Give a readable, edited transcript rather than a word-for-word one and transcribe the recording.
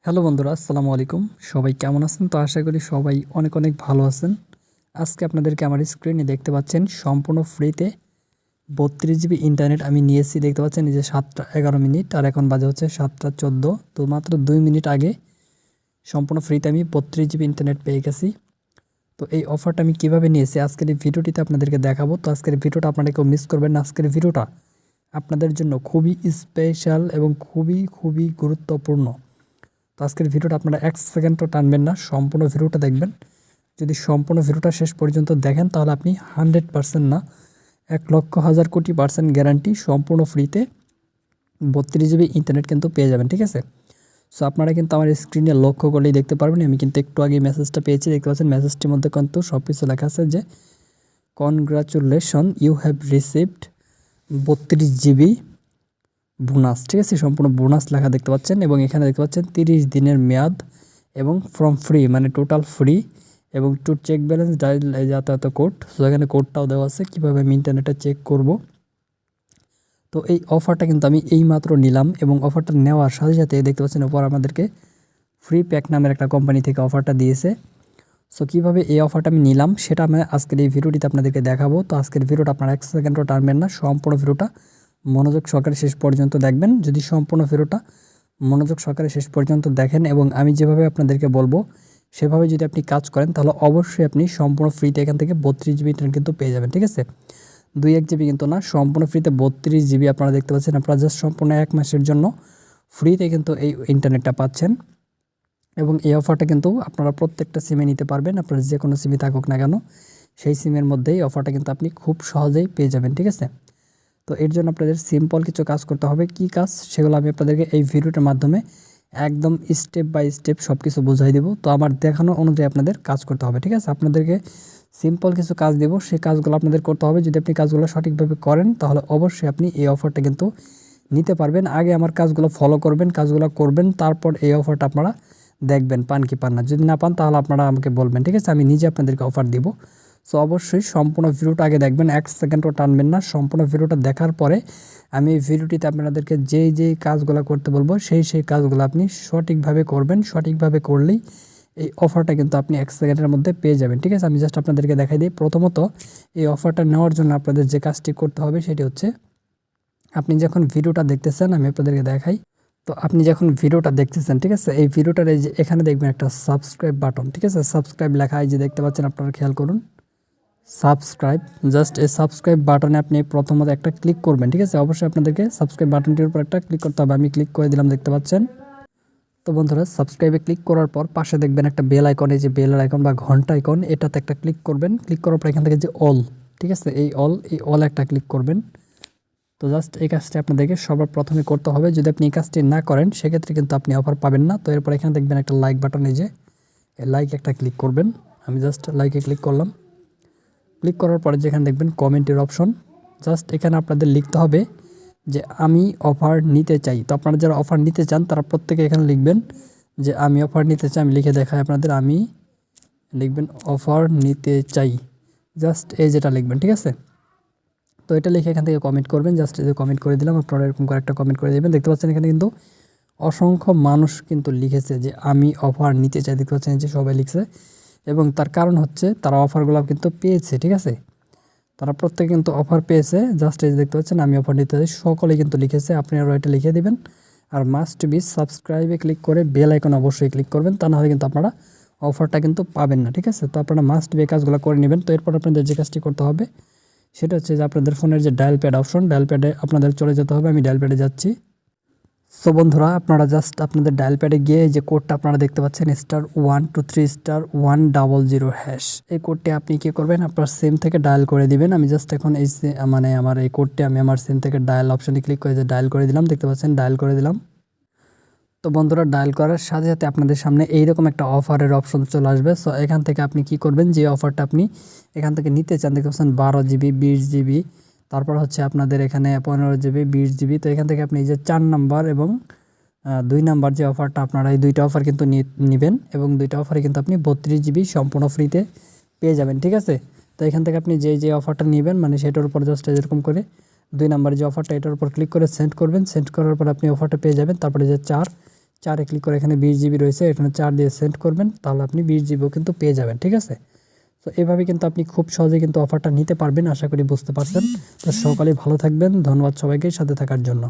Hello বন্ধুরা, আসসালামু আলাইকুম। সবাই কেমন আছেন? তো আশা করি সবাই অনেক অনেক ভালো আছেন। আজকে আপনাদেরকে আমার স্ক্রিনে দেখতে পাচ্ছেন সম্পূর্ণ ফ্রিতে 32 জিবি ইন্টারনেট আমি নিয়েছি। দেখতে পাচ্ছেন এই যে 7টা 11 মিনিট আর এখন বাজে হচ্ছে 7টা 14। তো মাত্র 2 মিনিট আগে সম্পূর্ণ ফ্রিতে আমি 32 জিবি ইন্টারনেট পেয়ে গেছি। তো এই অফারটা আমি কিভাবে নিয়েছি আজকের এই ভিডিওটিতে আপনাদেরকে দেখাবো। তো আজকের ভিডিওটা আপনারা কেউ মিস করবেন না। আজকের ভিডিওটা আপনাদের জন্য খুবই স্পেশাল এবং খুবই গুরুত্বপূর্ণ। তো আজকের ভিডিওটা আপনারা 1 সেকেন্ডও টানবেন না, সম্পূর্ণ ভিডিওটা দেখবেন। যদি সম্পূর্ণ ভিডিওটা শেষ পর্যন্ত দেখেন তাহলে আপনি 100% না 1,00,000 কোটি% গ্যারান্টি সম্পূর্ণ ফ্রিতে 32 জিবি ইন্টারনেট কিন্তু পেয়ে যাবেন, ঠিক আছে? সো আপনারা কিন্তু আমার স্ক্রিনে লক্ষ্য করলেই দেখতে পারবেন। আমি কিন্তু একটু আগে মেসেজটা পেয়েছি, দেখতে পাচ্ছেন। মেসেজটির মধ্যে কিন্তু সব কিছু লেখা আছে যে congratulation, you have received 32 GB bonus, ঠিক আছে? সম্পূর্ণ বোনাস লেখা দেখতে পাচ্ছেন এবং এখানে দেখতে পাচ্ছেন 30 দিনের মেয়াদ এবং ফ্রম ফ্রি, মানে টোটাল ফ্রি। এবং টু চেক ব্যালেন্স ডাইল যাতায়াত কোড। সো এখানে কোডটাও দেওয়া আছে কীভাবে আমি ইন্টারনেটে চেক করব। তো এই অফারটা কিন্তু আমি এইমাত্র নিলাম এবং অফারটা নেওয়ার সাথে সাথে দেখতে পাচ্ছেন উপর আমাদেরকে ফ্রি প্যাক নামের একটা কোম্পানি থেকে অফারটা দিয়েছে। সো কীভাবে এই অফারটা আমি নিলাম সেটা আমি আজকের এই ভিডিওটিতে আপনাদেরকে দেখাবো। তো আজকের ভিডিওটা আপনারা 1 সেকেন্ডও টানবেন না, সম্পূর্ণ ভিডিওটা মনোযোগ সহকারে শেষ পর্যন্ত দেখবেন। যদি সম্পূর্ণ ভিডিওটা মনোযোগ সহকারে শেষ পর্যন্ত দেখেন এবং আমি যেভাবে আপনাদেরকে বলবো সেভাবে যদি আপনি কাজ করেন তাহলে অবশ্যই আপনি সম্পূর্ণ ফ্রিতে এখান থেকে 32 জিবি ইন্টারনেট কিন্তু পেয়ে যাবেন, ঠিক আছে? 2-1 জিবি কিন্তু না, সম্পূর্ণ ফ্রিতে 32 জিবি আপনারা দেখতে পাচ্ছেন। আপনারা জাস্ট সম্পূর্ণ 1 মাসের জন্য ফ্রিতে কিন্তু এই ইন্টারনেটটা পাচ্ছেন এবং এই অফারটা কিন্তু আপনারা প্রত্যেকটা সিমে নিতে পারবেন। আপনার যে কোনো সিমে থাকুক না কেন সেই সিমের মধ্যেই অফারটা কিন্তু আপনি খুব সহজেই পেয়ে যাবেন, ঠিক আছে? তো এর জন্য আপনাদের সিম্পল কিছু কাজ করতে হবে। কি কাজ সেগুলো আমি আপনাদেরকে এই ভিডিওটার মাধ্যমে একদম স্টেপ বাই স্টেপ সব কিছু বুঝাই দেবো। তো আমার দেখানো অনুযায়ী আপনাদের কাজ করতে হবে, ঠিক আছে? আপনাদেরকে সিম্পল কিছু কাজ দেবো, সেই কাজগুলো আপনাদের করতে হবে। যদি আপনি কাজগুলো সঠিকভাবে করেন তাহলে অবশ্যই আপনি এই অফারটা কিন্তু নিতে পারবেন। আগে আমার কাজগুলো ফলো করবেন, কাজগুলো করবেন, তারপর এই অফারটা আপনারা দেখবেন পান কি পান না। যদি না পান তাহলে আপনারা আমাকে বলবেন, ঠিক আছে? আমি নিজে আপনাদেরকে অফার দিব। সো অবশ্যই সম্পূর্ণ ভিডিওটা আগে দেখবেন, 1 সেকেন্ডও টানবেন না। সম্পূর্ণ ভিডিওটা দেখার পরে আমি এই ভিডিওটিতে আপনাদেরকে যেই কাজগুলো করতে বলবো সেই কাজগুলো আপনি সঠিকভাবে করবেন। সঠিকভাবে করলেই এই অফারটা কিন্তু আপনি 1 সেকেন্ডের মধ্যে পেয়ে যাবেন, ঠিক আছে? আমি জাস্ট আপনাদেরকে দেখাই দিই। প্রথমত এই অফারটা নেওয়ার জন্য আপনাদের যে কাজটি করতে হবে সেটি হচ্ছে, আপনি যখন ভিডিওটা দেখতেছেন আমি আপনাদেরকে দেখাই। তো আপনি যখন ভিডিওটা দেখতেছেন, ঠিক আছে, এই ভিডিওটার এই যে এখানে দেখবেন একটা সাবস্ক্রাইব বাটন, ঠিক আছে? সাবস্ক্রাইব লেখা এই যে দেখতে পাচ্ছেন, আপনারা খেয়াল করুন। সাবস্ক্রাইব, জাস্ট এই সাবস্ক্রাইব বাটনে আপনি প্রথমত একটা ক্লিক করবেন, ঠিক আছে? অবশ্যই আপনাদেরকে সাবস্ক্রাইব বাটনটির উপর একটা ক্লিক করতে হবে। আমি ক্লিক করে দিলাম, দেখতে পাচ্ছেন। তো বন্ধুরা, সাবস্ক্রাইবে ক্লিক করার পর পাশে দেখবেন একটা বেল আইকন, এই যে বেল আইকন বা ঘন্টা আইকন, এটাতে একটা ক্লিক করবেন। ক্লিক করার পর এখান থেকে যে অল, ঠিক আছে, এই অল একটা ক্লিক করবেন। তো জাস্ট এই কাজটি আপনাদেরকে সবার প্রথমে করতে হবে। যদি আপনি এই কাজটি না করেন সেক্ষেত্রে কিন্তু আপনি অফার পাবেন না। তো এরপর এখানে দেখবেন একটা লাইক বাটন, এই যে লাইক একটা ক্লিক করবেন। আমি জাস্ট লাইকে ক্লিক করলাম। ক্লিক করার পরে যেখানে দেখবেন কমেন্টের অপশন, জাস্ট এখানে আপনাদের লিখতে হবে যে আমি অফার নিতে চাই। তো আপনারা যারা অফার নিতে চান তারা প্রত্যেকে এখানে লিখবেন যে আমি অফার নিতে চাই। আমি লিখে দেখাই আপনাদের, আমি লিখবেন অফার নিতে চাই, জাস্ট এই যেটা লিখবেন, ঠিক আছে? তো এটা লিখে এখান থেকে কমেন্ট করবেন। জাস্ট এই যে কমেন্ট করে দিলাম, আপনারা এরকম করে একটা কমেন্ট করে দেবেন। দেখতে পাচ্ছেন এখানে কিন্তু অসংখ্য মানুষ কিন্তু লিখেছে যে আমি অফার নিতে চাই। দেখতে পাচ্ছেন যে সবাই লিখছে এবং তার কারণ হচ্ছে তারা অফারগুলো কিন্তু পেয়েছে, ঠিক আছে? তারা প্রত্যেকে কিন্তু অফার পেয়েছে। জাস্ট এই দেখতে পাচ্ছেন আমি অফার নিতে চাই, সকলে কিন্তু লিখেছে। আপনারা এটা লিখে দিবেন আর মাস্ট বি সাবস্ক্রাইবে ক্লিক করে বেল আইকন অবশ্যই ক্লিক করবেন, তা না হলে কিন্তু আপনারা অফারটা কিন্তু পাবেন না, ঠিক আছে? তো আপনারা মাস্ট বি কাজগুলো করে নেবেন। তো এরপর আপনাদের যে কাজটি করতে হবে সেটা হচ্ছে যে আপনাদের ফোনের যে ডায়াল প্যাড অপশন, ডায়াল প্যাডে আপনাদের চলে যেতে হবে। আমি ডায়াল প্যাডে যাচ্ছি। সো বন্ধুরা, আপনারা জাস্ট আপনাদের ডায়াল প্যাডে গিয়ে এই যে কোডটা আপনারা দেখতে পাচ্ছেন *123*100#, এই কোডটি আপনি কী করবেন, আপনার সিম থেকে ডায়াল করে দিবেন। আমি জাস্ট এখন এই মানে আমার এই কোডটি আমি আমার সিম থেকে ডায়াল অপশানে ক্লিক করে যে ডায়াল করে দিলাম। দেখতে পাচ্ছেন ডায়াল করে দিলাম। তো বন্ধুরা, ডায়াল করার সাথে সাথে আপনাদের সামনে এইরকম একটা অফারের অপশন চলে আসবে। সো এখান থেকে আপনি কি করবেন, যে অফারটা আপনি এখান থেকে নিতে চান, দেখতে পাচ্ছেন 12 জিবি, 20 জিবি, তারপর হচ্ছে আপনাদের এখানে 15 জিবি, 20 জিবি। তো এখান থেকে আপনি এই যে 4 নাম্বার এবং 2 নাম্বার যে অফারটা, আপনারা এই দুইটা অফার কিন্তু নেবেন এবং দুইটা অফারে কিন্তু আপনি 32 জিবি সম্পূর্ণ ফ্রিতে পেয়ে যাবেন, ঠিক আছে? তো এখান থেকে আপনি যে অফারটা নেবেন মানে সেটার উপর জাস্ট এরকম করে 2 নাম্বার যে অফারটা, এটার উপর ক্লিক করে সেন্ড করবেন। সেন্ড করার পর আপনি অফারটা পেয়ে যাবেন। তারপরে যে 4-এ ক্লিক করে এখানে 20 জিবি রয়েছে, এখানে 4 দিয়ে সেন্ড করবেন, তাহলে আপনি 20 জিবিও কিন্তু পেয়ে যাবেন, ঠিক আছে। তো এভাবে কিন্তু আপনি খুব সহজে কিন্তু অফারটা নিতে পারবেন, আশা করি বুঝতে পারছেন। তো সকলেই ভালো থাকবেন, ধন্যবাদ সবাইকে সাথে থাকার জন্য।